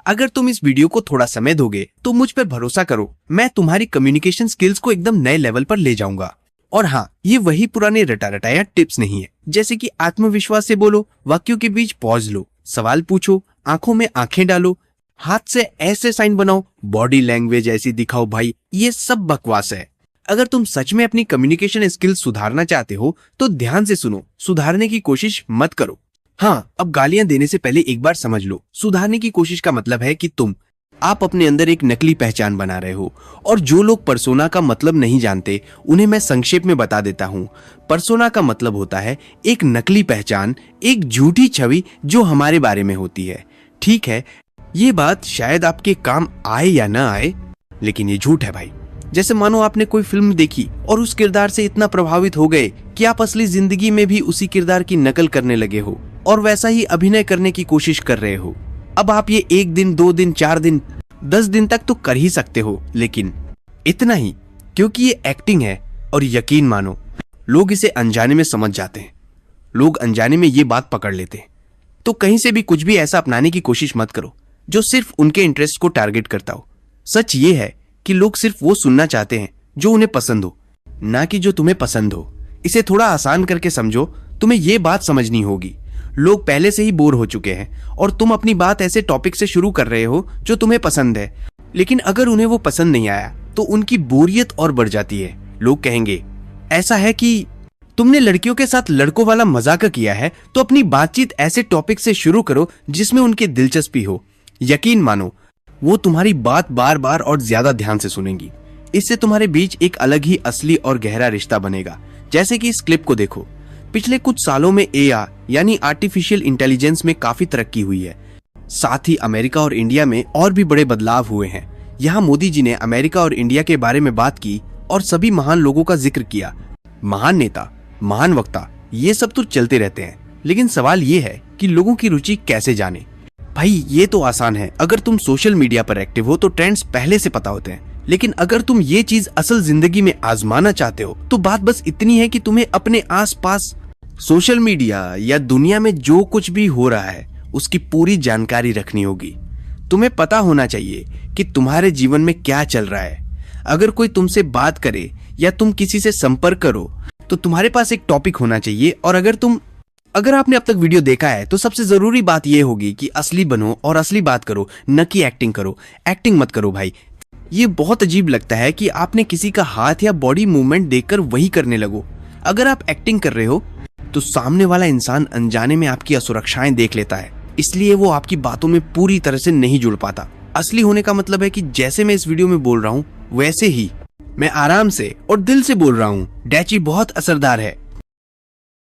अगर तुम इस वीडियो को थोड़ा समय दोगे तो मुझ पर भरोसा करो, मैं तुम्हारी कम्युनिकेशन स्किल्स को एकदम नए लेवल पर ले जाऊंगा। और हाँ, ये वही पुराने रटा रटाया टिप्स नहीं है, जैसे कि आत्मविश्वास से बोलो, वाक्यों के बीच पॉज लो, सवाल पूछो, आंखों में आंखें डालो, हाथ से ऐसे साइन बनाओ, बॉडी लैंग्वेज ऐसी दिखाओ। भाई ये सब बकवास है। अगर तुम सच में अपनी कम्युनिकेशन स्किल्स सुधारना चाहते हो तो ध्यान से सुनो, सुधारने की कोशिश मत करो। हाँ, अब गालियां देने से पहले एक बार समझ लो, सुधारने की कोशिश का मतलब है कि आप अपने अंदर एक नकली पहचान बना रहे हो। और जो लोग पर्सोना का मतलब नहीं जानते उन्हें मैं संक्षेप में बता देता हूँ। पर्सोना का मतलब होता है एक नकली पहचान, एक झूठी छवि जो हमारे बारे में होती है। ठीक है, ये बात शायद आपके काम आए या ना आए, लेकिन ये झूठ है भाई। जैसे मानो आपने कोई फिल्म देखी और उस किरदार से इतना प्रभावित हो गए कि आप असली जिंदगी में भी उसी किरदार की नकल करने लगे हो और वैसा ही अभिनय करने की कोशिश कर रहे हो। अब आप ये 1 दिन, 2 दिन, 4 दिन, 10 दिन तक तो कर ही सकते हो, लेकिन इतना ही, क्योंकि ये एक्टिंग है। और यकीन मानो, लोग इसे अनजाने में समझ जाते हैं, लोग अनजाने में ये बात पकड़ लेते हैं। तो कहीं से भी कुछ भी ऐसा अपनाने की कोशिश मत करो जो सिर्फ उनके इंटरेस्ट को टारगेट करता हो। सच ये है कि लोग सिर्फ वो सुनना चाहते हैं जो उन्हें पसंद हो, ना कि जो तुम्हें पसंद हो। इसे थोड़ा आसान करके समझो, तुम्हें ये बात समझनी होगी, लोग पहले से ही बोर हो चुके हैं और तुम अपनी बात ऐसे टॉपिक से शुरू कर रहे हो जो तुम्हें पसंद है। लेकिन अगर उन्हें वो पसंद नहीं आया तो उनकी बोरियत और बढ़ जाती है। लोग कहेंगे, ऐसा है कि तुमने लड़कियों के साथ लड़कों वाला मजाक किया है, तो अपनी बातचीत ऐसे टॉपिक से शुरू करो जिसमें उनकी दिलचस्पी हो। यकीन मानो, वो तुम्हारी बात बार बार और ज्यादा ध्यान से सुनेंगी। इससे तुम्हारे बीच एक अलग ही असली और गहरा रिश्ता बनेगा। जैसे कि इस क्लिप को देखो, पिछले कुछ सालों में एआई यानी आर्टिफिशियल इंटेलिजेंस में काफी तरक्की हुई है। साथ ही अमेरिका और इंडिया में और भी बड़े बदलाव हुए हैं। यहाँ मोदी जी ने अमेरिका और इंडिया के बारे में बात की और सभी महान लोगों का जिक्र किया। महान नेता, महान वक्ता, ये सब तो चलते रहते हैं, लेकिन सवाल ये है कि लोगों की रुचि कैसे जाने। भाई ये तो आसान है, अगर तुम सोशल मीडिया पर एक्टिव हो तो ट्रेंड्स पहले से पता होते हैं। लेकिन अगर तुम ये चीज असल जिंदगी में आजमाना चाहते हो तो बात बस इतनी है कि तुम्हें अपने आसपास सोशल मीडिया या दुनिया में जो कुछ भी हो रहा है उसकी पूरी जानकारी रखनी होगी। तुम्हें पता होना चाहिए कि तुम्हारे जीवन में क्या चल रहा है। अगर कोई तुमसे बात करे या तुम किसी से संपर्क करो तो तुम्हारे पास एक टॉपिक होना चाहिए। और अगर आपने अब तक वीडियो देखा है तो सबसे जरूरी बात यह होगी कि असली बनो और असली बात करो, न कि एक्टिंग करो। एक्टिंग मत करो भाई। ये बहुत अजीब लगता है कि आपने किसी का हाथ या बॉडी मूवमेंट देखकर वही करने लगो। अगर आप एक्टिंग कर रहे हो तो सामने वाला इंसान अनजाने में आपकी असुरक्षाएं देख लेता है, इसलिए वो आपकी बातों में पूरी तरह से नहीं जुड़ पाता। असली होने का मतलब है कि जैसे मैं इस वीडियो में बोल रहा हूँ वैसे ही मैं आराम से और दिल से बोल रहा हूँ। डैची बहुत असरदार है।